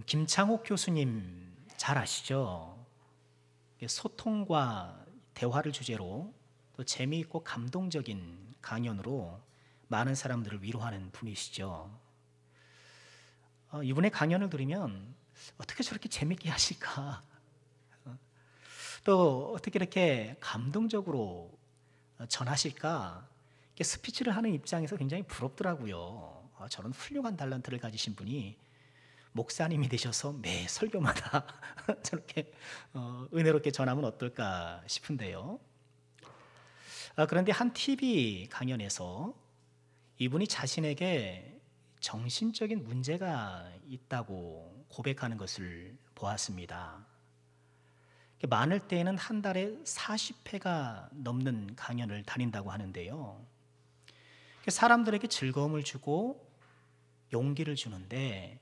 김창옥 교수님 잘 아시죠? 소통과 대화를 주제로 또 재미있고 감동적인 강연으로 많은 사람들을 위로하는 분이시죠. 이분의 강연을 들으면 어떻게 저렇게 재밌게 하실까? 또 어떻게 이렇게 감동적으로 전하실까? 이렇게 스피치를 하는 입장에서 굉장히 부럽더라고요. 저런 훌륭한 달란트를 가지신 분이 목사님이 되셔서 매 설교마다 저렇게 은혜롭게 전하면 어떨까 싶은데요. 그런데 한 TV 강연에서 이분이 자신에게 정신적인 문제가 있다고 고백하는 것을 보았습니다. 많을 때에는 한 달에 40회가 넘는 강연을 다닌다고 하는데요. 사람들에게 즐거움을 주고 용기를 주는데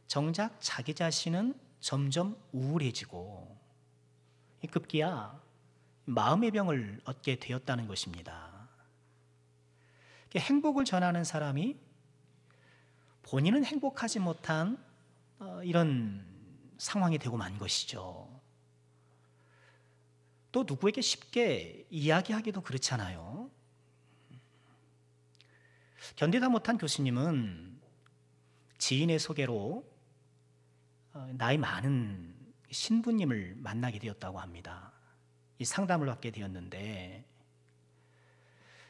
정작 자기 자신은 점점 우울해지고 급기야 마음의 병을 얻게 되었다는 것입니다. 행복을 전하는 사람이 본인은 행복하지 못한 이런 상황이 되고 만 것이죠. 또 누구에게 쉽게 이야기하기도 그렇잖아요. 견디다 못한 교수님은 지인의 소개로 나이 많은 신부님을 만나게 되었다고 합니다. 이 상담을 받게 되었는데,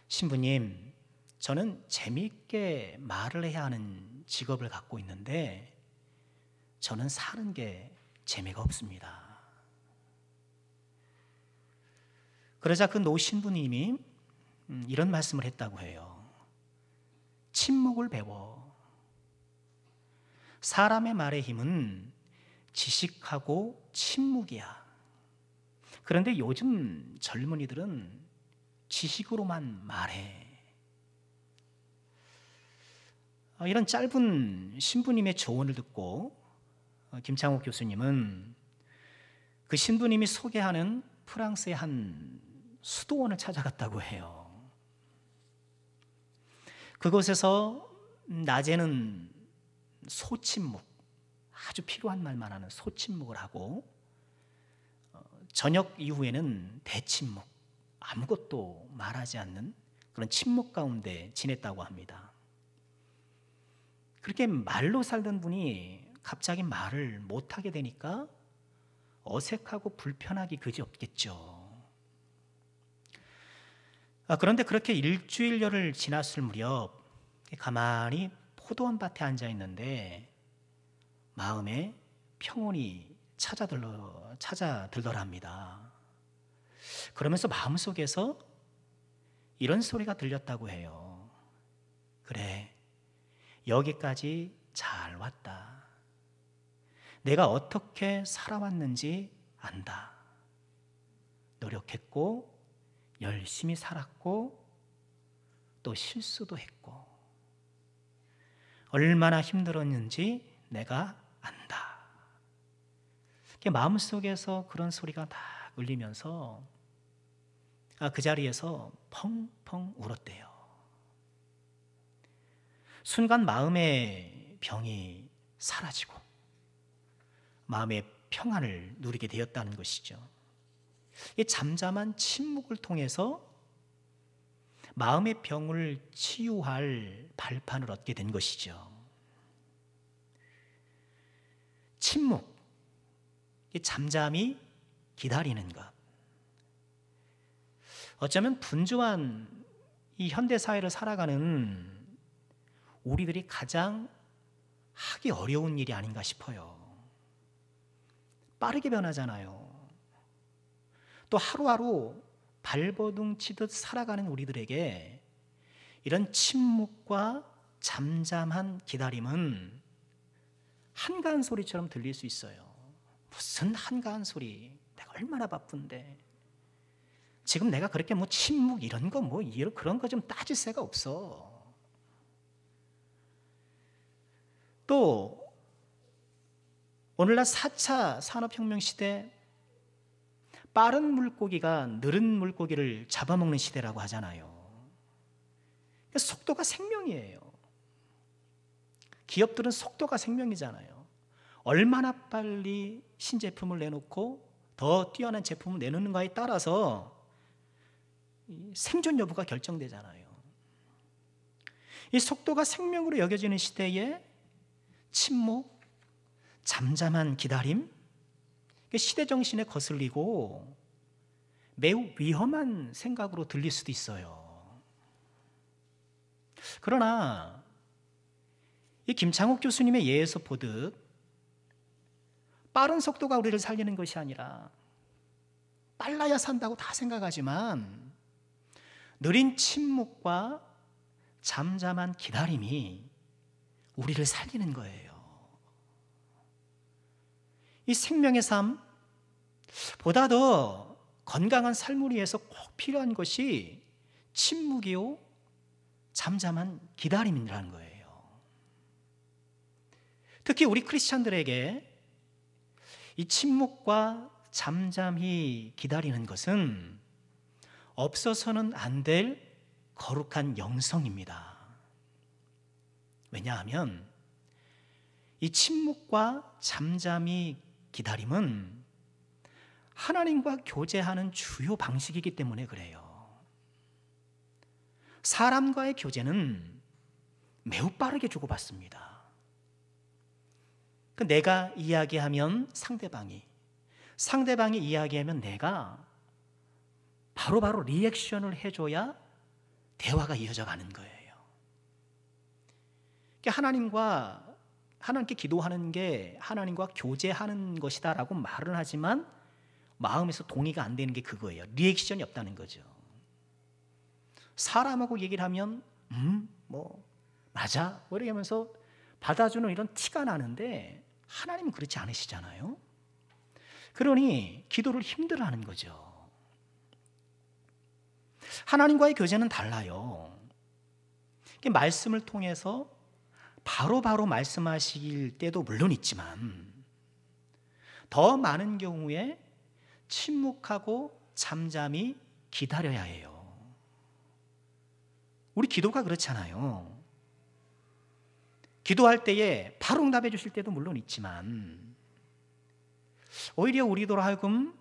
신부님, 저는 재미있게 말을 해야 하는 직업을 갖고 있는데 저는 사는 게 재미가 없습니다. 그러자 그 노 신부님이 이런 말씀을 했다고 해요. 침묵을 배워. 사람의 말의 힘은 지식하고 침묵이야. 그런데 요즘 젊은이들은 지식으로만 말해. 이런 짧은 신부님의 조언을 듣고 김창옥 교수님은 그 신부님이 소개하는 프랑스의 한 수도원을 찾아갔다고 해요. 그곳에서 낮에는 소침묵, 아주 필요한 말만 하는 소침묵을 하고 저녁 이후에는 대침묵, 아무것도 말하지 않는 그런 침묵 가운데 지냈다고 합니다. 그렇게 말로 살던 분이 갑자기 말을 못하게 되니까 어색하고 불편하기 그지없겠죠. 그런데 그렇게 일주일여를 지났을 무렵 가만히 포도원 밭에 앉아 있는데 마음에 평온이 찾아들더랍니다. 그러면서 마음속에서 이런 소리가 들렸다고 해요. 그래, 여기까지 잘 왔다. 내가 어떻게 살아왔는지 안다. 노력했고 열심히 살았고 또 실수도 했고 얼마나 힘들었는지 내가 안다. 마음속에서 그런 소리가 딱 울리면서 그 자리에서 펑펑 울었대요. 순간 마음의 병이 사라지고 마음의 평안을 누리게 되었다는 것이죠. 이 잠잠한 침묵을 통해서 마음의 병을 치유할 발판을 얻게 된 것이죠. 침묵, 잠잠히 기다리는 것. 어쩌면 분주한 이 현대 사회를 살아가는 우리들이 가장 하기 어려운 일이 아닌가 싶어요. 빠르게 변하잖아요. 또 하루하루 발버둥 치듯 살아가는 우리들에게 이런 침묵과 잠잠한 기다림은 한가한 소리처럼 들릴 수 있어요. 무슨 한가한 소리, 내가 얼마나 바쁜데 지금 내가 그렇게 침묵 이런 거 그런 거 좀 따질 새가 없어. 또 오늘날 4차 산업혁명 시대, 빠른 물고기가 느린 물고기를 잡아먹는 시대라고 하잖아요. 속도가 생명이에요. 기업들은 속도가 생명이잖아요. 얼마나 빨리 신제품을 내놓고 더 뛰어난 제품을 내놓는가에 따라서 생존 여부가 결정되잖아요. 이 속도가 생명으로 여겨지는 시대에 침묵, 잠잠한 기다림, 시대 정신에 거슬리고 매우 위험한 생각으로 들릴 수도 있어요. 그러나 이 김창욱 교수님의 예에서 보듯 빠른 속도가 우리를 살리는 것이 아니라 빨라야 산다고 다 생각하지만 느린 침묵과 잠잠한 기다림이 우리를 살리는 거예요. 이 생명의 삶, 보다 더 건강한 삶을 위해서 꼭 필요한 것이 침묵이요 잠잠한 기다림이라는 거예요. 특히 우리 크리스찬들에게 이 침묵과 잠잠히 기다리는 것은 없어서는 안 될 거룩한 영성입니다. 왜냐하면 이 침묵과 잠잠히 기다림은 하나님과 교제하는 주요 방식이기 때문에 그래요. 사람과의 교제는 매우 빠르게 주고받습니다. 내가 이야기하면 상대방이 이야기하면 내가 바로바로 리액션을 해줘야 대화가 이어져 가는 거예요. 하나님께 기도하는 게 하나님과 교제하는 것이다라고 말은 하지만 마음에서 동의가 안 되는 게 그거예요. 리액션이 없다는 거죠. 사람하고 얘기를 하면 맞아 이렇게 하면서 받아주는 이런 티가 나는데 하나님은 그렇지 않으시잖아요. 그러니 기도를 힘들어하는 거죠. 하나님과의 교제는 달라요. 말씀을 통해서 바로바로 말씀하실 때도 물론 있지만 더 많은 경우에 침묵하고 잠잠히 기다려야 해요. 우리 기도가 그렇잖아요. 기도할 때에 바로 응답해 주실 때도 물론 있지만 오히려 우리로 하여금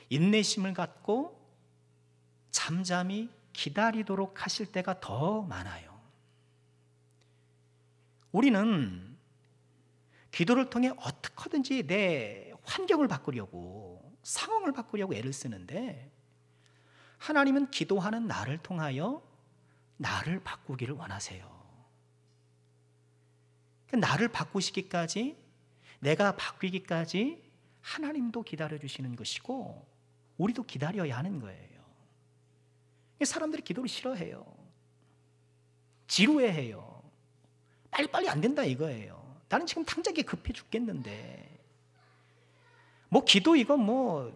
인내심을 갖고 잠잠히 기다리도록 하실 때가 더 많아요. 우리는 기도를 통해 어떻게든지 내 환경을 바꾸려고 상황을 바꾸려고 애를 쓰는데 하나님은 기도하는 나를 통하여 나를 바꾸기를 원하세요. 나를 바꾸시기까지 내가 바뀌기까지 하나님도 기다려주시는 것이고 우리도 기다려야 하는 거예요. 사람들이 기도를 싫어해요. 지루해해요. 빨리빨리 안 된다 이거예요. 나는 지금 당장 급해 죽겠는데 기도 이거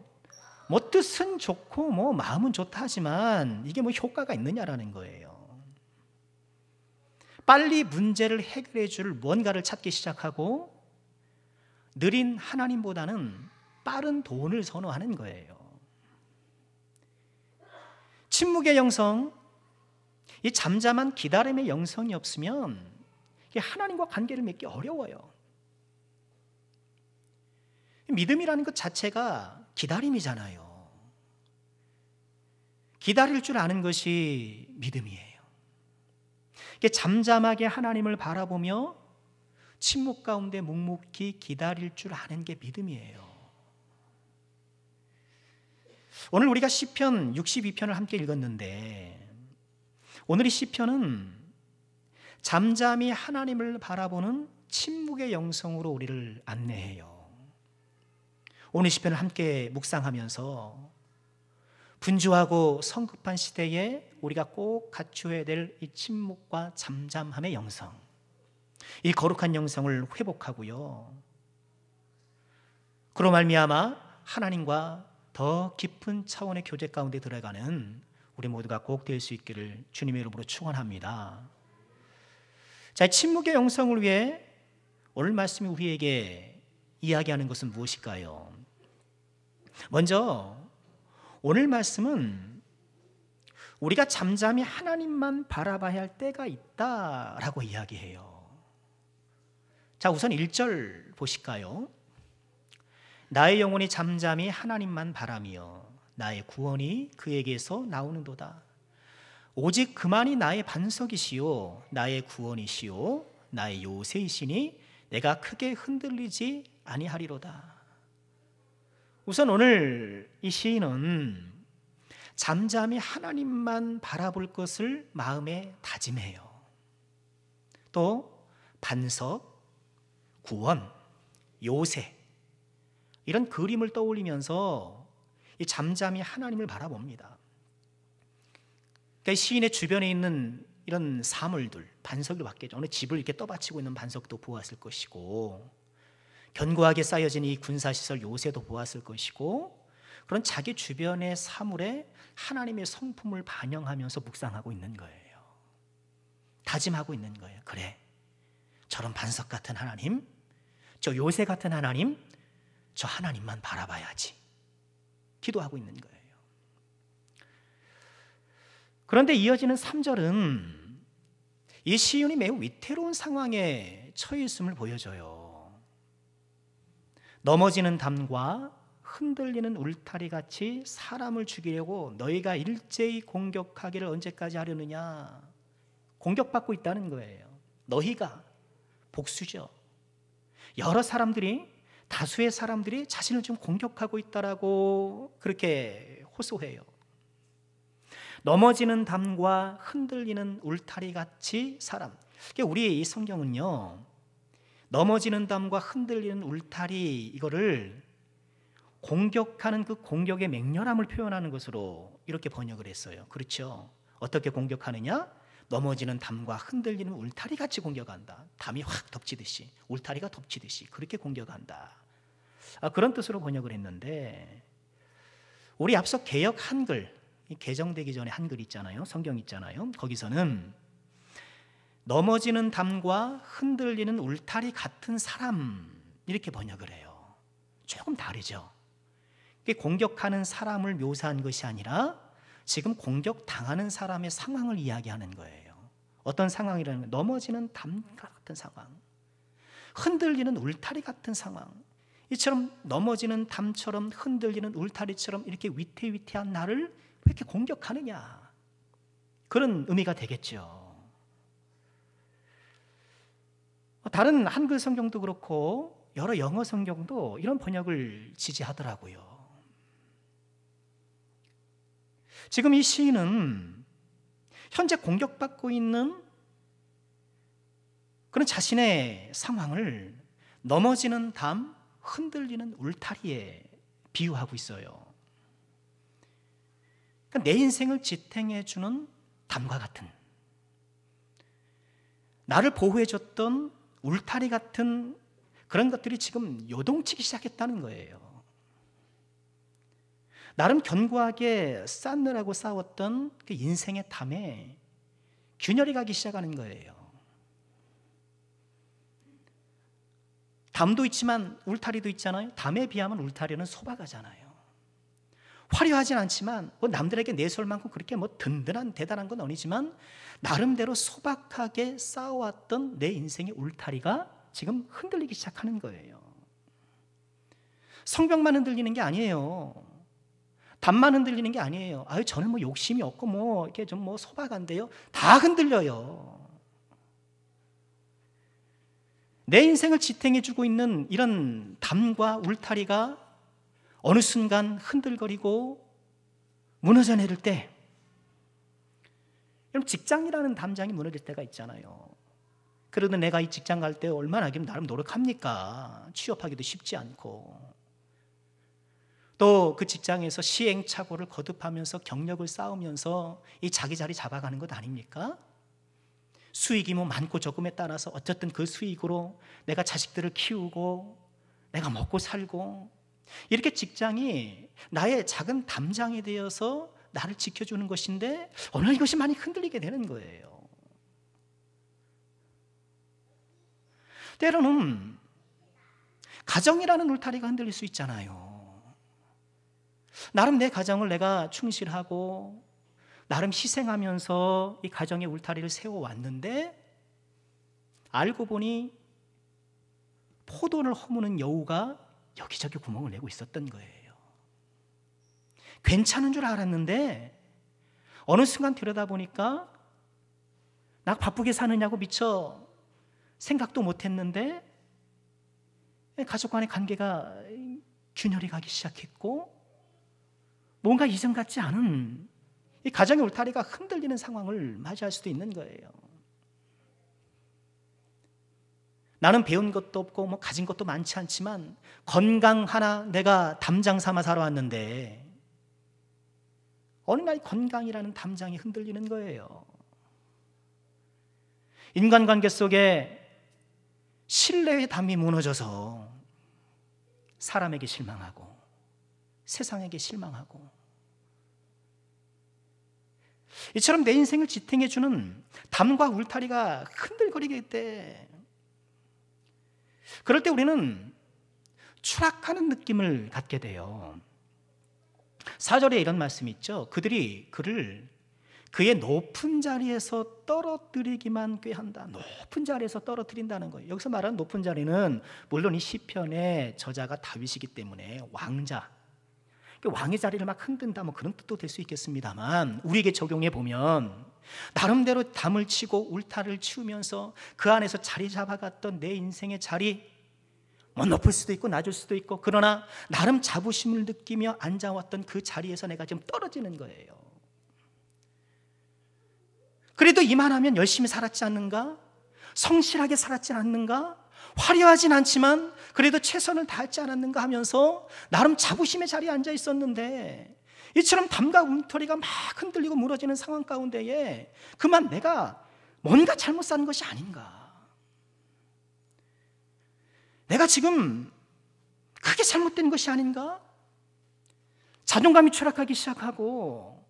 뜻은 좋고 마음은 좋다 하지만 이게 효과가 있느냐라는 거예요. 빨리 문제를 해결해 줄 뭔가를 찾기 시작하고 느린 하나님보다는 빠른 돈을 선호하는 거예요. 침묵의 영성, 이 잠잠한 기다림의 영성이 없으면 하나님과 관계를 맺기 어려워요. 믿음이라는 것 자체가 기다림이잖아요. 기다릴 줄 아는 것이 믿음이에요. 잠잠하게 하나님을 바라보며 침묵 가운데 묵묵히 기다릴 줄 아는 게 믿음이에요. 오늘 우리가 시편 62편을 함께 읽었는데 오늘 이 시편은 잠잠히 하나님을 바라보는 침묵의 영성으로 우리를 안내해요. 오늘 시편을 함께 묵상하면서 분주하고 성급한 시대에 우리가 꼭 갖추어야 될 이 침묵과 잠잠함의 영성, 이 거룩한 영성을 회복하고요. 그로 말미암아 하나님과 더 깊은 차원의 교제 가운데 들어가는 우리 모두가 꼭 될 수 있기를 주님의 이름으로 축원합니다. 자, 침묵의 영성을 위해 오늘 말씀이 우리에게 이야기하는 것은 무엇일까요? 먼저 오늘 말씀은 우리가 잠잠히 하나님만 바라봐야 할 때가 있다라고 이야기해요. 자, 우선 1절 보실까요? 나의 영혼이 잠잠히 하나님만 바라며 나의 구원이 그에게서 나오는도다. 오직 그만이 나의 반석이시요 나의 구원이시요 나의 요새이시니 내가 크게 흔들리지 아니하리로다. 우선 오늘 이 시인은 잠잠히 하나님만 바라볼 것을 마음에 다짐해요. 또 반석, 구원, 요새 이런 그림을 떠올리면서 이 잠잠히 하나님을 바라봅니다. 그러니까 시인의 주변에 있는 이런 사물들, 반석을 봤겠죠. 어느 집을 이렇게 떠받치고 있는 반석도 보았을 것이고, 견고하게 쌓여진 이 군사시설 요새도 보았을 것이고, 그런 자기 주변의 사물에 하나님의 성품을 반영하면서 묵상하고 있는 거예요. 다짐하고 있는 거예요. 그래, 저런 반석 같은 하나님, 저 요새 같은 하나님, 저 하나님만 바라봐야지 기도하고 있는 거예요. 그런데 이어지는 3절은 이 시인이 매우 위태로운 상황에 처해 있음을 보여줘요. 넘어지는 담과 흔들리는 울타리 같이 사람을 죽이려고 너희가 일제히 공격하기를 언제까지 하려느냐. 공격받고 있다는 거예요. 너희가 복수죠. 여러 사람들이, 다수의 사람들이 자신을 좀 공격하고 있다라고 그렇게 호소해요. 넘어지는 담과 흔들리는 울타리 같이 사람. 우리 이 성경은요, 넘어지는 담과 흔들리는 울타리, 이거를 공격하는 그 공격의 맹렬함을 표현하는 것으로 이렇게 번역을 했어요. 그렇죠? 어떻게 공격하느냐? 넘어지는 담과 흔들리는 울타리 같이 공격한다. 담이 확 덮치듯이, 울타리가 덮치듯이 그렇게 공격한다. 그런 뜻으로 번역을 했는데, 우리 앞서 개역 한글, 개정되기 전에 한글 있잖아요. 성경 있잖아요. 거기서는 넘어지는 담과 흔들리는 울타리 같은 사람 이렇게 번역을 해요. 조금 다르죠. 공격하는 사람을 묘사한 것이 아니라 지금 공격당하는 사람의 상황을 이야기하는 거예요. 어떤 상황이라는 거예요? 넘어지는 담 같은 상황, 흔들리는 울타리 같은 상황. 이처럼 넘어지는 담처럼 흔들리는 울타리처럼 이렇게 위태위태한 나를 왜 이렇게 공격하느냐, 그런 의미가 되겠죠. 다른 한글 성경도 그렇고 여러 영어 성경도 이런 번역을 지지하더라고요. 지금 이 시인은 현재 공격받고 있는 그런 자신의 상황을 넘어지는 담, 흔들리는 울타리에 비유하고 있어요. 그러니까 내 인생을 지탱해주는 담과 같은, 나를 보호해줬던 울타리 같은 그런 것들이 지금 요동치기 시작했다는 거예요. 나름 견고하게 쌓느라고 싸웠던 그 인생의 담에 균열이 가기 시작하는 거예요. 담도 있지만 울타리도 있잖아요. 담에 비하면 울타리는 소박하잖아요. 화려하진 않지만 남들에게 내세울 만큼 그렇게 든든한 대단한 건 아니지만 나름대로 소박하게 쌓아왔던 내 인생의 울타리가 지금 흔들리기 시작하는 거예요. 성벽만 흔들리는 게 아니에요. 담만 흔들리는 게 아니에요. 저는 욕심이 없고 이렇게 좀 소박한데요. 다 흔들려요. 내 인생을 지탱해주고 있는 이런 담과 울타리가 어느 순간 흔들거리고 무너져 내릴 때, 여러분, 직장이라는 담장이 무너질 때가 있잖아요. 그래도 내가 이 직장 갈 때 얼마나 나름 노력합니까? 취업하기도 쉽지 않고, 또 그 직장에서 시행착오를 거듭하면서 경력을 쌓으면서 이 자기 자리 잡아가는 것 아닙니까? 수익이 많고 적음에 따라서 어쨌든 그 수익으로 내가 자식들을 키우고 내가 먹고 살고, 이렇게 직장이 나의 작은 담장이 되어서 나를 지켜주는 것인데 오늘 이것이 많이 흔들리게 되는 거예요. 때로는 가정이라는 울타리가 흔들릴 수 있잖아요. 나름 내 가정을 내가 충실하고 나름 희생하면서 이 가정의 울타리를 세워왔는데 알고 보니 포도를 허무는 여우가 여기저기 구멍을 내고 있었던 거예요. 괜찮은 줄 알았는데 어느 순간 들여다보니까 나 바쁘게 사느냐고 미처 생각도 못했는데 가족 간의 관계가 균열이 가기 시작했고 뭔가 이전 같지 않은 이 가정의 울타리가 흔들리는 상황을 맞이할 수도 있는 거예요. 나는 배운 것도 없고 뭐 가진 것도 많지 않지만 건강 하나 내가 담장 삼아 살아왔는데 어느 날 건강이라는 담장이 흔들리는 거예요. 인간관계 속에 신뢰의 담이 무너져서 사람에게 실망하고 세상에게 실망하고 이처럼 내 인생을 지탱해주는 담과 울타리가 흔들거리게 돼. 그럴 때 우리는 추락하는 느낌을 갖게 돼요. 4절에 이런 말씀이 있죠. 그들이 그를 그의 높은 자리에서 떨어뜨리기만 꾀한다. 높은 자리에서 떨어뜨린다는 거예요. 여기서 말하는 높은 자리는 물론 이 시편의 저자가 다윗이기 때문에 왕자, 왕의 자리를 막 흔든다 뭐 그런 뜻도 될 수 있겠습니다만 우리에게 적용해 보면 나름대로 담을 치고 울타리를 치우면서 그 안에서 자리 잡아갔던 내 인생의 자리, 뭐 높을 수도 있고 낮을 수도 있고, 그러나 나름 자부심을 느끼며 앉아왔던 그 자리에서 내가 지금 떨어지는 거예요. 그래도 이만하면 열심히 살았지 않는가? 성실하게 살았지 않는가? 화려하진 않지만 그래도 최선을 다했지 않았는가 하면서 나름 자부심의 자리에 앉아 있었는데 이처럼 담과 울타리가 막 흔들리고 무너지는 상황 가운데에 그만 내가 뭔가 잘못 산 것이 아닌가, 내가 지금 크게 잘못된 것이 아닌가, 자존감이 추락하기 시작하고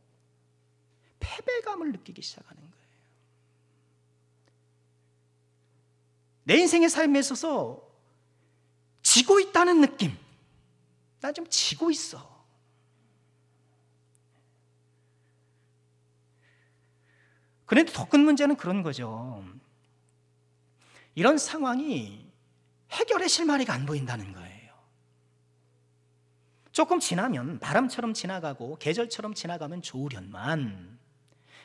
패배감을 느끼기 시작하는 거예요. 내 인생의 삶에 있어서 지고 있다는 느낌, 나 지금 지고 있어. 그런데 더 큰 문제는 그런 거죠. 이런 상황이 해결의 실마리가 안 보인다는 거예요. 조금 지나면 바람처럼 지나가고 계절처럼 지나가면 좋으련만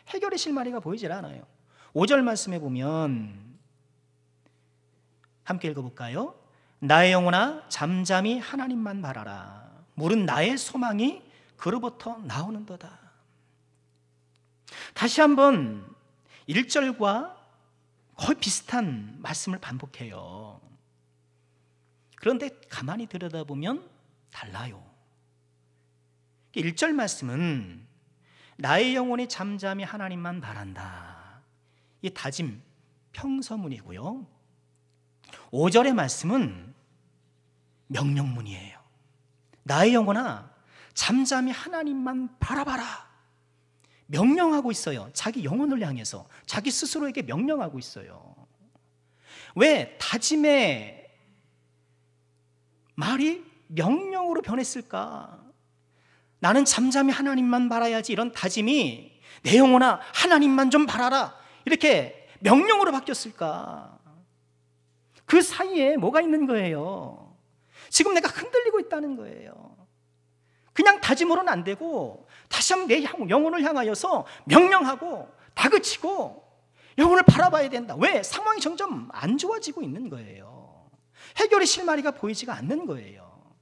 해결의 실마리가 보이질 않아요. 5절 말씀에 보면 함께 읽어볼까요? 나의 영혼아 잠잠히 하나님만 바라라. 물은 나의 소망이 그로부터 나오는도다. 다시 한번 1절과 거의 비슷한 말씀을 반복해요. 그런데 가만히 들여다보면 달라요. 1절 말씀은 나의 영혼이 잠잠히 하나님만 바란다, 이 다짐 평서문이고요. 5절의 말씀은 명령문이에요. 나의 영혼아 잠잠히 하나님만 바라봐라. 명령하고 있어요. 자기 영혼을 향해서 자기 스스로에게 명령하고 있어요. 왜 다짐의 말이 명령으로 변했을까? 나는 잠잠히 하나님만 바라야지, 이런 다짐이 내 영혼아 하나님만 좀 바라라 이렇게 명령으로 바뀌었을까? 그 사이에 뭐가 있는 거예요? 지금 내가 흔들리고 있다는 거예요. 그냥 다짐으로는 안 되고 다시 한번 내 영혼을 향하여서 명령하고 다그치고 영혼을 바라봐야 된다. 왜? 상황이 점점 안 좋아지고 있는 거예요. 해결의 실마리가 보이지가 않는 거예요.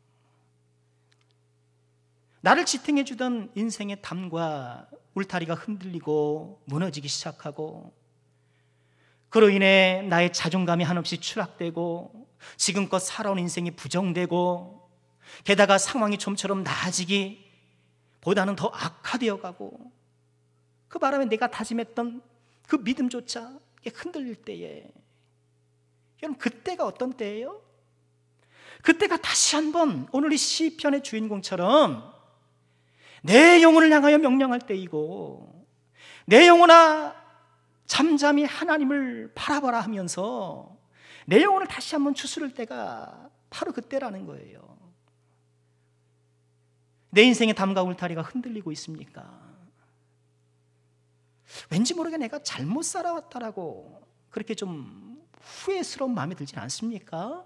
나를 지탱해 주던 인생의 담과 울타리가 흔들리고 무너지기 시작하고, 그로 인해 나의 자존감이 한없이 추락되고 지금껏 살아온 인생이 부정되고, 게다가 상황이 좀처럼 나아지기 보다는 더 악화되어 가고, 그 바람에 내가 다짐했던 그 믿음조차 흔들릴 때에, 여러분 그때가 어떤 때예요? 그때가 다시 한번 오늘 이 시편의 주인공처럼 내 영혼을 향하여 명령할 때이고, 내 영혼아 잠잠히 하나님을 바라봐라 하면서 내 영혼을 다시 한번 추스를 때가 바로 그때라는 거예요. 내 인생의 담과 울타리가 흔들리고 있습니까? 왠지 모르게 내가 잘못 살아왔다라고 그렇게 좀 후회스러운 마음이 들진 않습니까?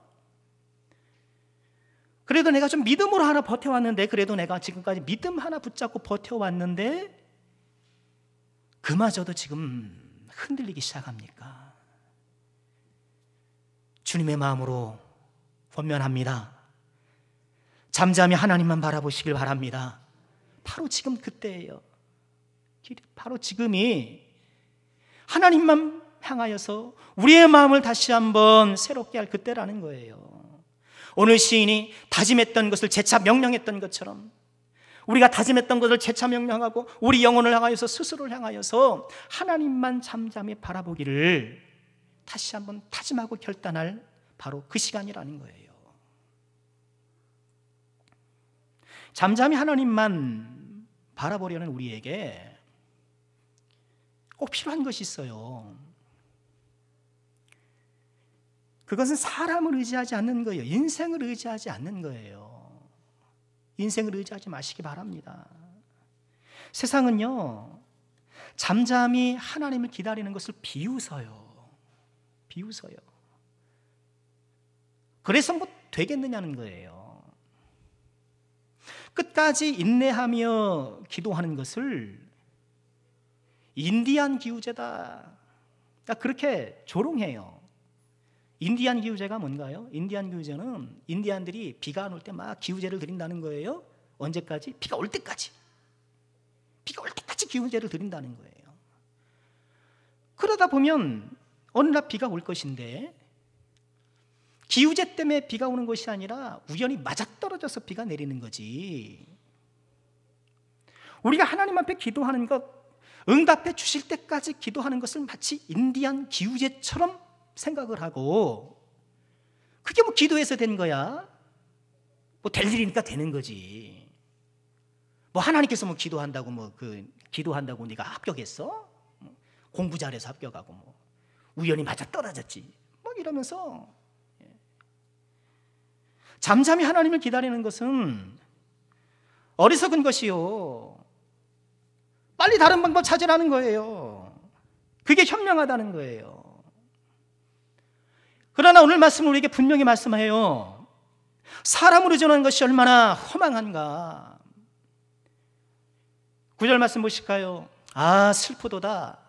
그래도 내가 좀 믿음으로 하나 버텨왔는데, 그래도 내가 지금까지 믿음 하나 붙잡고 버텨왔는데 그마저도 지금 흔들리기 시작합니까? 주님의 마음으로 권면합니다. 잠잠히 하나님만 바라보시길 바랍니다. 바로 지금 그때예요. 바로 지금이 하나님만 향하여서 우리의 마음을 다시 한번 새롭게 할 그때라는 거예요. 오늘 시인이 다짐했던 것을 재차 명령했던 것처럼 우리가 다짐했던 것을 재차 명령하고 우리 영혼을 향하여서 스스로를 향하여서 하나님만 잠잠히 바라보기를 다시 한번 다짐하고 결단할 바로 그 시간이라는 거예요. 잠잠히 하나님만 바라보려는 우리에게 꼭 필요한 것이 있어요. 그것은 사람을 의지하지 않는 거예요. 인생을 의지하지 않는 거예요. 인생을 의지하지 마시기 바랍니다. 세상은요, 잠잠히 하나님을 기다리는 것을 비웃어요. 비웃어요. 그래서 뭐 되겠느냐는 거예요. 끝까지 인내하며 기도하는 것을 인디안 기우제다, 그렇게 조롱해요. 인디안 기우제가 뭔가요? 인디안 기우제는 인디안들이 비가 안 올 때 막 기우제를 드린다는 거예요. 언제까지? 비가 올 때까지. 비가 올 때까지 기우제를 드린다는 거예요. 그러다 보면 어느 날 비가 올 것인데 기우제 때문에 비가 오는 것이 아니라 우연히 맞아떨어져서 비가 내리는 거지. 우리가 하나님 앞에 기도하는 것, 응답해 주실 때까지 기도하는 것을 마치 인디안 기우제처럼 생각을 하고, 그게 뭐 기도해서 된 거야? 뭐 될 일이니까 되는 거지. 뭐 하나님께서 뭐 기도한다고 기도한다고 네가 합격했어? 공부 잘해서 합격하고 뭐 우연히 맞아 떨어졌지. 뭐 이러면서 잠잠히 하나님을 기다리는 것은 어리석은 것이요. 빨리 다른 방법 찾으라는 거예요. 그게 현명하다는 거예요. 그러나 오늘 말씀은 우리에게 분명히 말씀해요. 사람을 의존하는 것이 얼마나 허망한가. 9절 말씀 보실까요? 아, 슬프도다.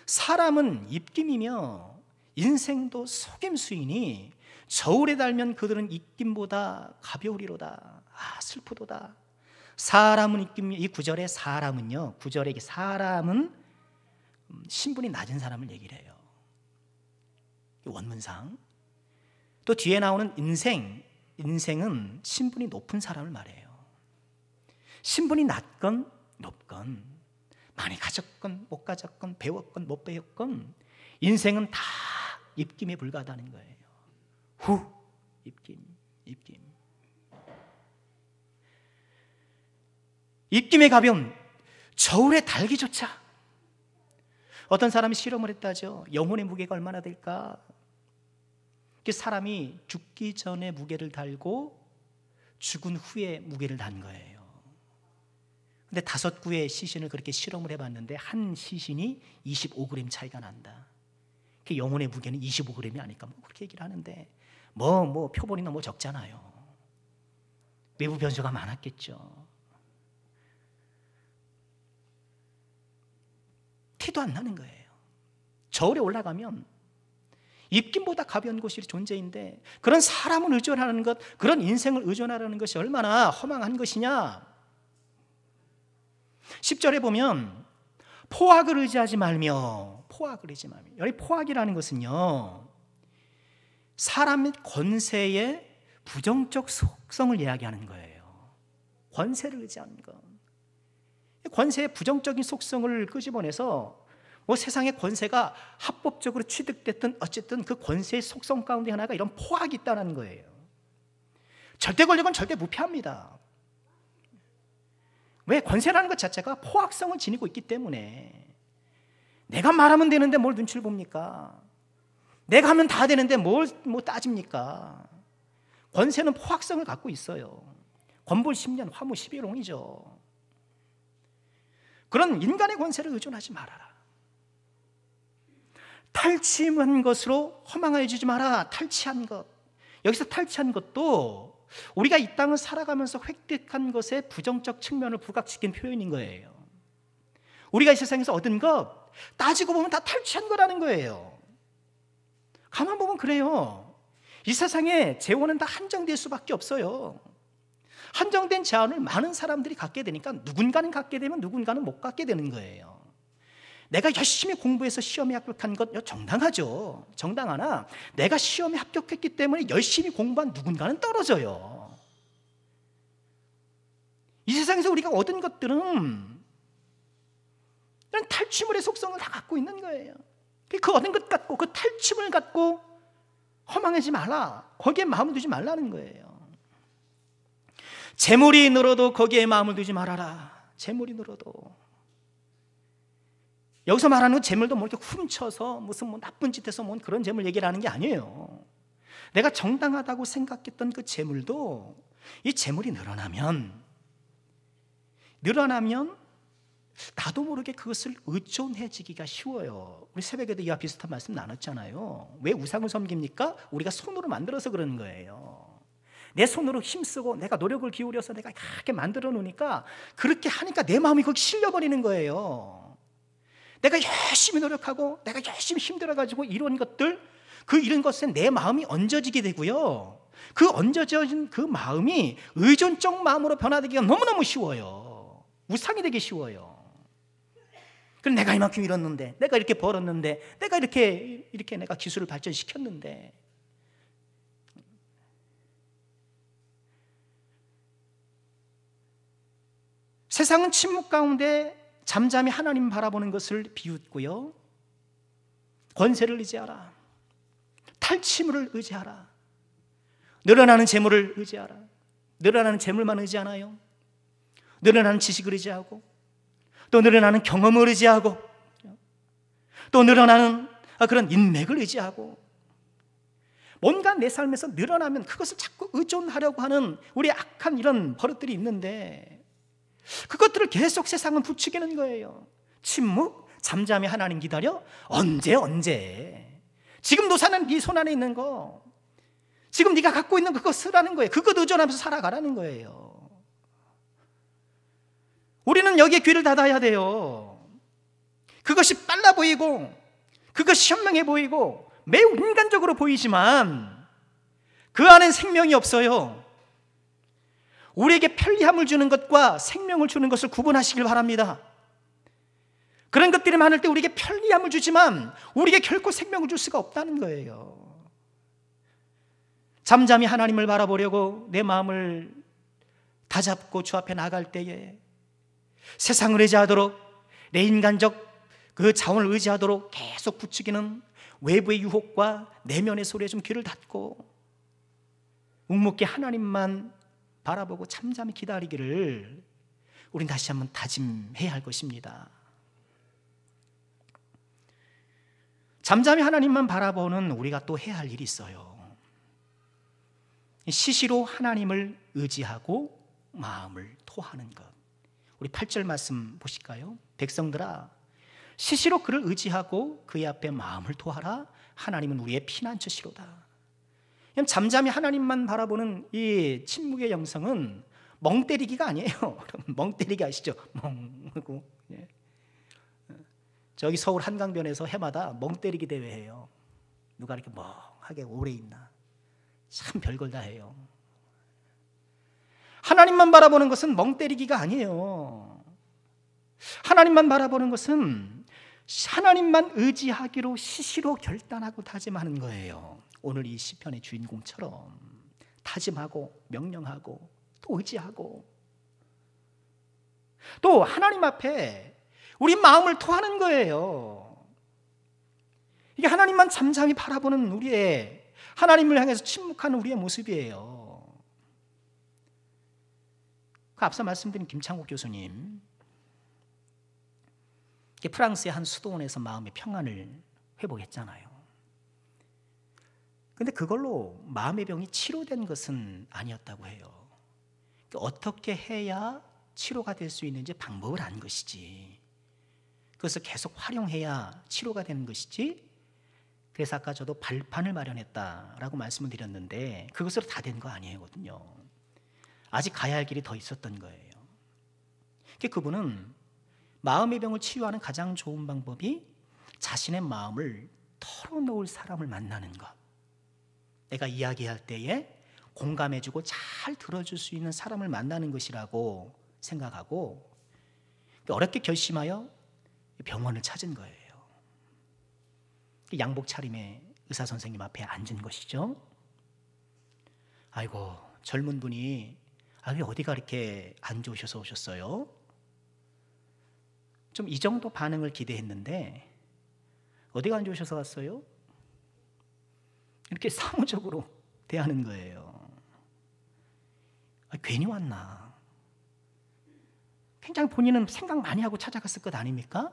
사람은 입김이며 인생도 속임수이니 저울에 달면 그들은 입김보다 가벼우리로다. 아, 슬프도다. 사람은 입김, 이 9절에 사람은요, 9절에 사람은 신분이 낮은 사람을 얘기를 해요. 원문상. 또 뒤에 나오는 인생은 신분이 높은 사람을 말해요. 신분이 낮건 높건, 많이 가졌건 못 가졌건, 배웠건 못 배웠건, 인생은 다 입김에 불과하다는 거예요. 후, 입김. 입김에 가벼운 저울에 달기조차. 어떤 사람이 실험을 했다죠. 영혼의 무게가 얼마나 될까? 사람이 죽기 전에 무게를 달고 죽은 후에 무게를 단 거예요. 근데 5구의 시신을 그렇게 실험을 해봤는데 한 시신이 25g 차이가 난다. 그 영혼의 무게는 25g이 아닐까, 뭐 그렇게 얘기를 하는데 뭐 표본이 너무 적잖아요. 외부 변수가 많았겠죠. 티도 안 나는 거예요. 저울에 올라가면 입김보다 가벼운 것이 존재인데, 그런 사람을 의존하는 것, 그런 인생을 의존하라는 것이 얼마나 허망한 것이냐. 10절에 보면 포악을 의지하지 말며, 여기 포악이라는 것은요, 사람의 권세의 부정적 속성을 이야기하는 거예요. 권세를 의지하는 것. 권세의 부정적인 속성을 끄집어내서 뭐 세상의 권세가 합법적으로 취득됐든 어쨌든 그 권세의 속성 가운데 하나가 이런 포악이 있다는 거예요. 절대 권력은 절대 무패합니다. 왜? 권세라는 것 자체가 포악성을 지니고 있기 때문에. 내가 말하면 되는데 뭘 눈치를 봅니까? 내가 하면 다 되는데 뭘 따집니까? 권세는 포악성을 갖고 있어요. 권볼 10년, 화무 11홍이죠. 그런 인간의 권세를 의존하지 말아라. 탈취한 것으로 허망해지지 마라. 탈취한 것. 여기서 탈취한 것도 우리가 이 땅을 살아가면서 획득한 것의 부정적 측면을 부각시킨 표현인 거예요. 우리가 이 세상에서 얻은 것 따지고 보면 다 탈취한 거라는 거예요. 가만 보면 그래요. 이 세상에 재원은 다 한정될 수밖에 없어요. 한정된 재원을 많은 사람들이 갖게 되니까 누군가는 갖게 되면 누군가는 못 갖게 되는 거예요. 내가 열심히 공부해서 시험에 합격한 것 정당하죠. 정당하나 내가 시험에 합격했기 때문에 열심히 공부한 누군가는 떨어져요. 이 세상에서 우리가 얻은 것들은 이런 탈취물의 속성을 다 갖고 있는 거예요. 그 얻은 것 갖고 그 탈취물 갖고 허망하지 말라. 거기에 마음을 두지 말라는 거예요. 재물이 늘어도 거기에 마음을 두지 말아라. 재물이 늘어도. 여기서 말하는 재물도 뭐 이렇게 훔쳐서 무슨 뭐 나쁜 짓 해서 뭐 그런 재물 얘기를 하는 게 아니에요. 내가 정당하다고 생각했던 그 재물도 이 재물이 늘어나면 나도 모르게 그것을 의존해지기가 쉬워요. 우리 새벽에도 이와 비슷한 말씀 나눴잖아요. 왜 우상을 섬깁니까? 우리가 손으로 만들어서 그러는 거예요. 내 손으로 힘쓰고 내가 노력을 기울여서 내가 이렇게 만들어 놓으니까 그렇게 하니까 내 마음이 거기 실려버리는 거예요. 내가 열심히 노력하고 내가 열심히 힘들어가지고 이런 것들, 그 이런 것에 내 마음이 얹어지게 되고요. 그 얹어진 그 마음이 의존적 마음으로 변화되기가 너무너무 쉬워요. 우상이 되기 쉬워요. 그럼 내가 이만큼 잃었는데, 내가 이렇게 벌었는데, 내가 이렇게 내가 기술을 발전시켰는데, 세상은 침묵 가운데 잠잠히 하나님 바라보는 것을 비웃고요. 권세를 의지하라. 탈취물을 의지하라. 늘어나는 재물을 의지하라. 늘어나는 재물만 의지하나요? 늘어나는 지식을 의지하고, 또 늘어나는 경험을 의지하고, 또 늘어나는 그런 인맥을 의지하고, 뭔가 내 삶에서 늘어나면 그것을 자꾸 의존하려고 하는 우리 악한 이런 버릇들이 있는데, 그것들을 계속 세상은 부추기는 거예요. 침묵, 잠잠히 하나님 기다려. 언제 지금 노사는 네 손 안에 있는 거, 지금 네가 갖고 있는 그거 쓰라는 거예요. 그것 의존하면서 살아가라는 거예요. 우리는 여기에 귀를 닫아야 돼요. 그것이 빨라 보이고 그것이 현명해 보이고 매우 인간적으로 보이지만 그 안엔 생명이 없어요. 우리에게 편리함을 주는 것과 생명을 주는 것을 구분하시길 바랍니다. 그런 것들이 많을 때 우리에게 편리함을 주지만 우리에게 결코 생명을 줄 수가 없다는 거예요. 잠잠히 하나님을 바라보려고 내 마음을 다잡고 주 앞에 나갈 때에 세상을 의지하도록, 내 인간적 그 자원을 의지하도록 계속 부추기는 외부의 유혹과 내면의 소리에 좀 귀를 닫고 묵묵히 하나님만 바라보고 잠잠히 기다리기를 우린 다시 한번 다짐해야 할 것입니다. 잠잠히 하나님만 바라보는 우리가 또 해야 할 일이 있어요. 시시로 하나님을 의지하고 마음을 토하는 것. 우리 8절 말씀 보실까요? 백성들아, 시시로 그를 의지하고 그의 앞에 마음을 토하라. 하나님은 우리의 피난처시로다. 잠잠히 하나님만 바라보는 이 침묵의 영성은 멍 때리기가 아니에요. 멍 때리기 아시죠? 멍 하고. 저기 서울 한강변에서 해마다 멍 때리기 대회해요. 누가 이렇게 멍하게 오래 있나. 참 별걸 다 해요. 하나님만 바라보는 것은 멍 때리기가 아니에요. 하나님만 바라보는 것은 하나님만 의지하기로 시시로 결단하고 다짐하는 거예요. 오늘 이 시편의 주인공처럼 다짐하고 명령하고 또 의지하고 또 하나님 앞에 우리 마음을 토하는 거예요. 이게 하나님만 잠잠히 바라보는 우리의, 하나님을 향해서 침묵하는 우리의 모습이에요. 그 앞서 말씀드린 김창국 교수님, 프랑스의 한 수도원에서 마음의 평안을 회복했잖아요. 근데 그걸로 마음의 병이 치료된 것은 아니었다고 해요. 어떻게 해야 치료가 될 수 있는지 방법을 아는 것이지, 그것을 계속 활용해야 치료가 되는 것이지, 그래서 아까 저도 발판을 마련했다라고 말씀을 드렸는데 그것으로 다 된 거 아니거든요. 아직 가야 할 길이 더 있었던 거예요. 그분은 마음의 병을 치유하는 가장 좋은 방법이 자신의 마음을 털어놓을 사람을 만나는 것. 내가 이야기할 때에 공감해주고 잘 들어줄 수 있는 사람을 만나는 것이라고 생각하고 어렵게 결심하여 병원을 찾은 거예요. 양복 차림의 의사 선생님 앞에 앉은 것이죠. 아이고, 젊은 분이 어디가 이렇게 안 좋으셔서 오셨어요? 좀 이 정도 반응을 기대했는데 어디가 안 좋으셔서 왔어요? 이렇게 사무적으로 대하는 거예요. 괜히 왔나? 굉장히 본인은 생각 많이 하고 찾아갔을 것 아닙니까?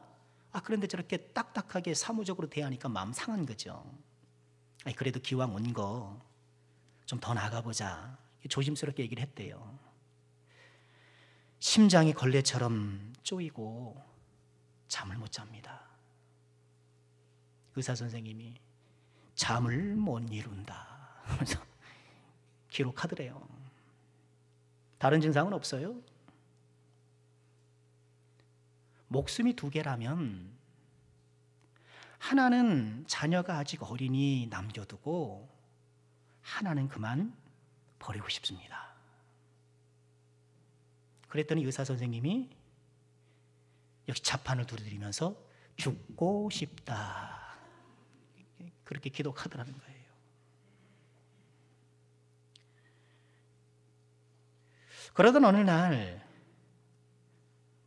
그런데 저렇게 딱딱하게 사무적으로 대하니까 마음 상한 거죠. 그래도 기왕 온 거 좀 더 나가보자. 조심스럽게 얘기를 했대요. 심장이 걸레처럼 쪼이고 잠을 못 잡니다. 의사 선생님이 잠을 못 이룬다 하면서 기록하더래요. 다른 증상은 없어요? 목숨이 두 개라면 하나는 자녀가 아직 어리니 남겨두고 하나는 그만 버리고 싶습니다. 그랬더니 의사 선생님이 역시 자판을 두드리면서 죽고 싶다. 그렇게 기록하더라는 거예요. 그러던 어느 날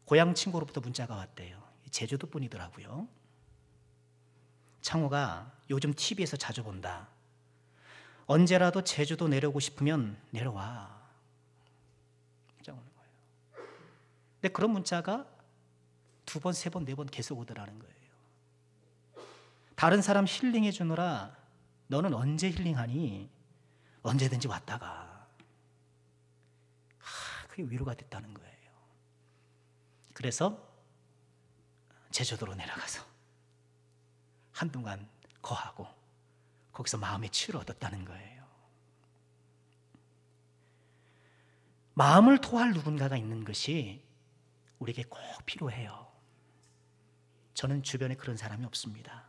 고향 친구로부터 문자가 왔대요. 제주도 분이더라고요. 창호가 요즘 TV에서 자주 본다. 언제라도 제주도 내려오고 싶으면 내려와. 문자가 오는 거예요. 근데 그런 문자가 2번, 3번, 4번 계속 오더라는 거예요. 다른 사람 힐링해 주느라 너는 언제 힐링하니? 언제든지 왔다가. 그게 위로가 됐다는 거예요. 그래서 제주도로 내려가서 한동안 거하고 거기서 마음의 치유를 얻었다는 거예요. 마음을 토할 누군가가 있는 것이 우리에게 꼭 필요해요. 저는 주변에 그런 사람이 없습니다.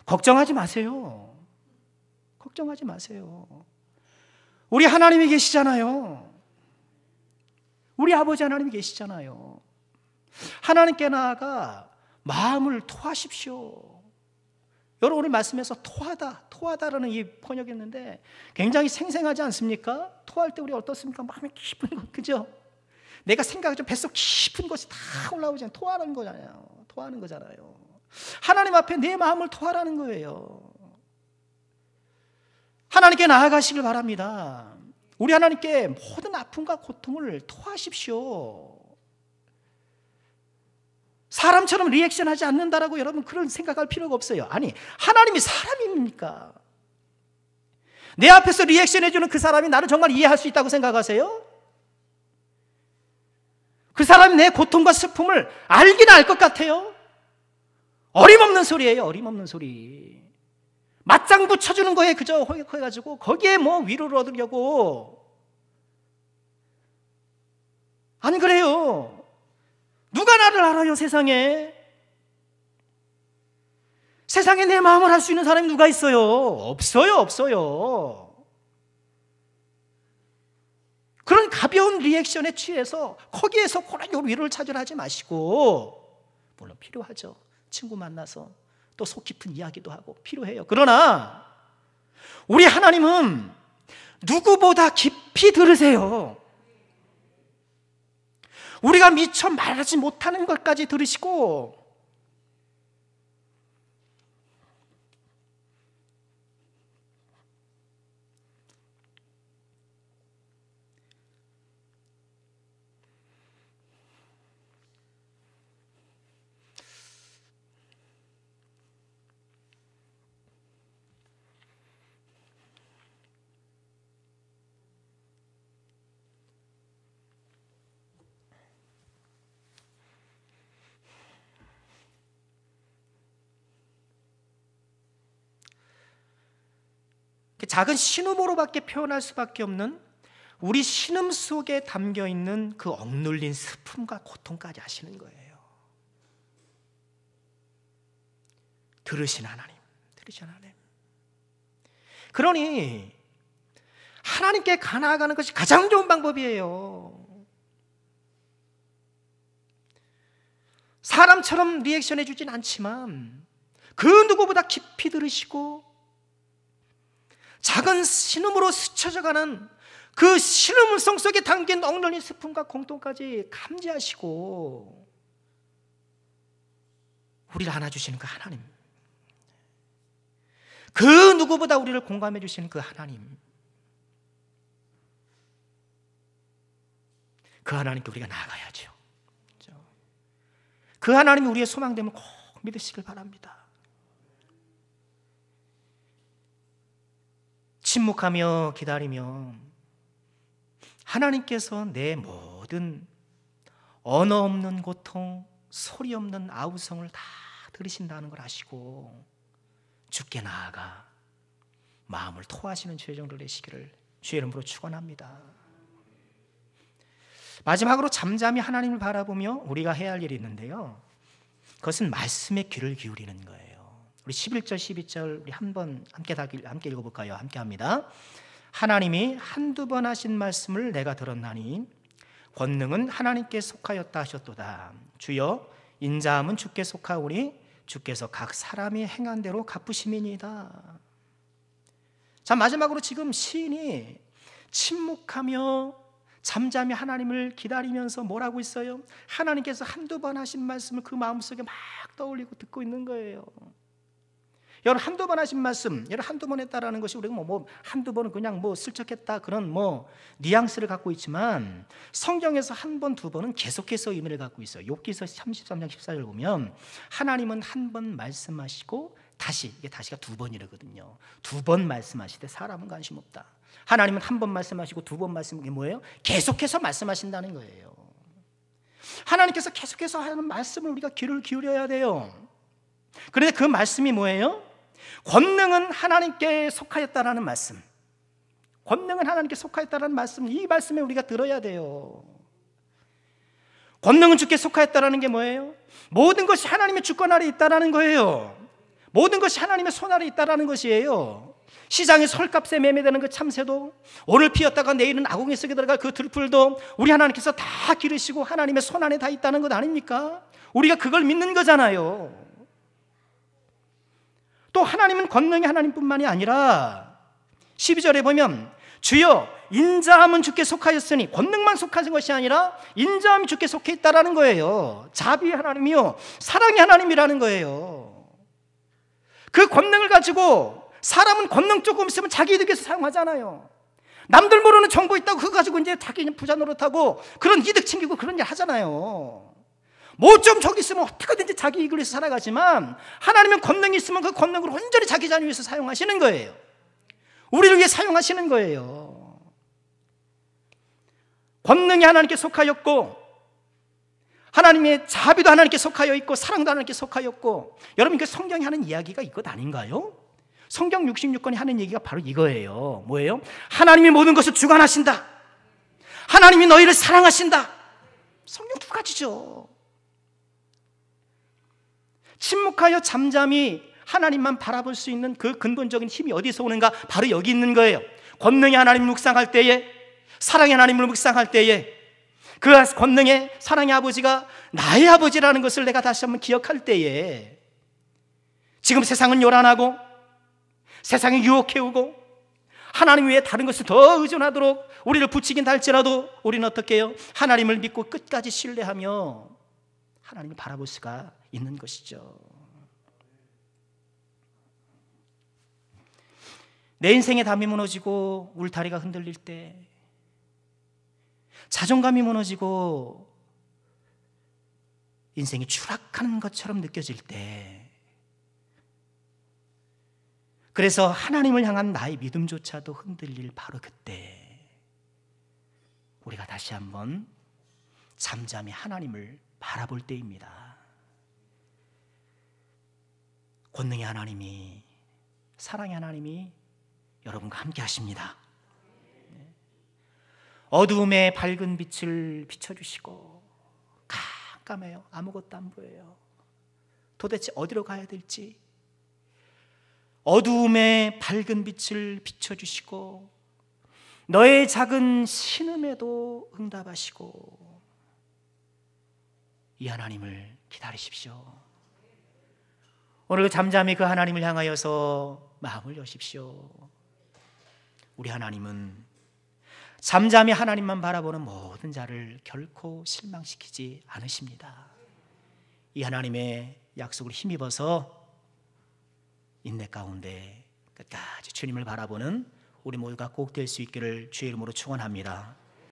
걱정하지 마세요. 걱정하지 마세요. 우리 하나님이 계시잖아요. 우리 아버지 하나님이 계시잖아요. 하나님께 나아가 마음을 토하십시오. 여러분 오늘 말씀에서 토하다라는 이 번역했는데 굉장히 생생하지 않습니까? 토할 때 우리 어떻습니까? 마음이 깊은 것, 그죠? 내가 생각하죠. 뱃속 깊은 것이 다 올라오잖아요. 토하는 거잖아요. 하나님 앞에 내 마음을 토하라는 거예요. 하나님께 나아가시길 바랍니다. 우리 하나님께 모든 아픔과 고통을 토하십시오. 사람처럼 리액션하지 않는다라고 여러분 그런 생각할 필요가 없어요. 아니, 하나님이 사람입니까? 내 앞에서 리액션해주는 그 사람이 나를 정말 이해할 수 있다고 생각하세요? 그 사람이 내 고통과 슬픔을 알긴 알 것 같아요? 어림없는 소리예요. 어림없는 소리. 맞장구 쳐주는 거에 그저 해가지고 거기에 뭐 위로를 얻으려고. 안 그래요. 누가 나를 알아요, 세상에? 세상에 내 마음을 알 수 있는 사람이 누가 있어요? 없어요. 그런 가벼운 리액션에 취해서 거기에서 고런 위로를 찾으려 하지 마시고, 물론 필요하죠. 친구 만나서 또 속 깊은 이야기도 하고 필요해요. 그러나 우리 하나님은 누구보다 깊이 들으세요. 우리가 미처 말하지 못하는 것까지 들으시고, 작은 신음으로밖에 표현할 수밖에 없는 우리 신음 속에 담겨 있는 그 억눌린 슬픔과 고통까지 아시는 거예요. 들으신 하나님, 들으신 하나님. 그러니 하나님께 나아가는 것이 가장 좋은 방법이에요. 사람처럼 리액션해 주진 않지만 그 누구보다 깊이 들으시고 작은 신음으로 스쳐져가는 그 신음성 속에 담긴 억눌린 슬픔과 공통까지 감지하시고 우리를 안아주시는 그 하나님, 그 누구보다 우리를 공감해 주시는 그 하나님, 그 하나님께 우리가 나아가야죠. 그 하나님이 우리의 소망됨을 꼭 믿으시길 바랍니다. 침묵하며 기다리며 하나님께서 내 모든 언어 없는 고통, 소리 없는 아우성을 다 들으신다는 걸 아시고 주께 나아가 마음을 토하시는 주의 종들 되시기를 주의 이름으로 축원합니다. 마지막으로 잠잠히 하나님을 바라보며 우리가 해야 할 일이 있는데요, 그것은 말씀에 귀를 기울이는 거예요. 우리 11절 12절 우리 한번 함께 읽어볼까요? 함께 합니다. 하나님이 한두 번 하신 말씀을 내가 들었나니 권능은 하나님께 속하였다 하셨도다. 주여 인자함은 주께 속하오니 주께서 각 사람이 행한 대로 갚으심이니이다. 자, 마지막으로 지금 시인이 침묵하며 잠잠히 하나님을 기다리면서 뭐라고 있어요? 하나님께서 한두 번 하신 말씀을 그 마음속에 막 떠올리고 듣고 있는 거예요. 여러분, 한두 번 하신 말씀, 여러분 한두 번 했다라는 것이 우리가 한두 번은 그냥 슬쩍 했다 그런 뉘앙스를 갖고 있지만 성경에서 한 번, 두 번은 계속해서 의미를 갖고 있어요. 욥기서 33장 14절 보면 하나님은 한 번 말씀하시고 이게 다시가 두 번이라거든요. 두 번 말씀하시되 사람은 관심 없다. 하나님은 한 번 말씀하시고 두 번 말씀하시는 게 뭐예요? 계속해서 말씀하신다는 거예요. 하나님께서 계속해서 하는 말씀을 우리가 귀를 기울여야 돼요. 그런데 그 말씀이 뭐예요? 권능은 하나님께 속하였다라는 말씀, 권능은 하나님께 속하였다라는 말씀, 이 말씀에 우리가 들어야 돼요. 권능은 주께 속하였다라는 게 뭐예요? 모든 것이 하나님의 주권 아래 있다라는 거예요. 모든 것이 하나님의 손 아래 있다라는 것이에요. 시장에 설값에 매매되는 그 참새도, 오늘 피었다가 내일은 아궁이 속에 들어갈 그 들풀도 우리 하나님께서 다 기르시고 하나님의 손 안에 다 있다는 것 아닙니까? 우리가 그걸 믿는 거잖아요. 또 하나님은 권능이 하나님뿐만이 아니라 12절에 보면 주여 인자함은 주께 속하였으니, 권능만 속하신 것이 아니라 인자함이 주께 속해 있다라는 거예요. 자비의 하나님이요 사랑의 하나님이라는 거예요. 그 권능을 가지고 사람은 권능 조금 있으면 자기 이득 위해서 사용하잖아요. 남들 모르는 정보 있다고 그거 가지고 이제 자기 부자 노릇하고 그런 이득 챙기고 그런 일 하잖아요. 뭐 좀 저기 있으면 어떻게든지 자기 이익을 위해서 살아가지만 하나님은 권능이 있으면 그 권능을 온전히 자기 자녀 위해서 사용하시는 거예요. 우리를 위해 사용하시는 거예요. 권능이 하나님께 속하였고 하나님의 자비도 하나님께 속하여 있고 사랑도 하나님께 속하였고, 여러분 그 성경이 하는 이야기가 이것 아닌가요? 성경 66권이 하는 얘기가 바로 이거예요. 뭐예요? 하나님이 모든 것을 주관하신다. 하나님이 너희를 사랑하신다. 성경 두 가지죠. 침묵하여 잠잠히 하나님만 바라볼 수 있는 그 근본적인 힘이 어디서 오는가? 바로 여기 있는 거예요. 권능의 하나님을 묵상할 때에, 사랑의 하나님을 묵상할 때에, 그 권능의 사랑의 아버지가 나의 아버지라는 것을 내가 다시 한번 기억할 때에, 지금 세상은 요란하고 세상이 유혹해오고 하나님 외에 다른 것을 더 의존하도록 우리를 부추긴다 할지라도 우리는 어떻게 해요? 하나님을 믿고 끝까지 신뢰하며 하나님을 바라볼 수가 있는 것이죠. 내 인생의 담이 무너지고 울타리가 흔들릴 때, 자존감이 무너지고 인생이 추락하는 것처럼 느껴질 때, 그래서 하나님을 향한 나의 믿음조차도 흔들릴 바로 그때 우리가 다시 한번 잠잠히 하나님을 바라볼 때입니다. 권능의 하나님이, 사랑의 하나님이 여러분과 함께 하십니다. 어두움에 밝은 빛을 비춰주시고, 깜깜해요. 아무것도 안 보여요. 도대체 어디로 가야 될지. 어두움에 밝은 빛을 비춰주시고, 너의 작은 신음에도 응답하시고, 이 하나님을 기다리십시오. 오늘 잠잠히 그 하나님을 향하여서 마음을 여십시오. 우리 하나님은 잠잠히 하나님만 바라보는 모든 자를 결코 실망시키지 않으십니다. 이 하나님의 약속을 힘입어서 인내 가운데 끝까지 주님을 바라보는 우리 모두가 꼭 될 수 있기를 주의 이름으로 축원합니다.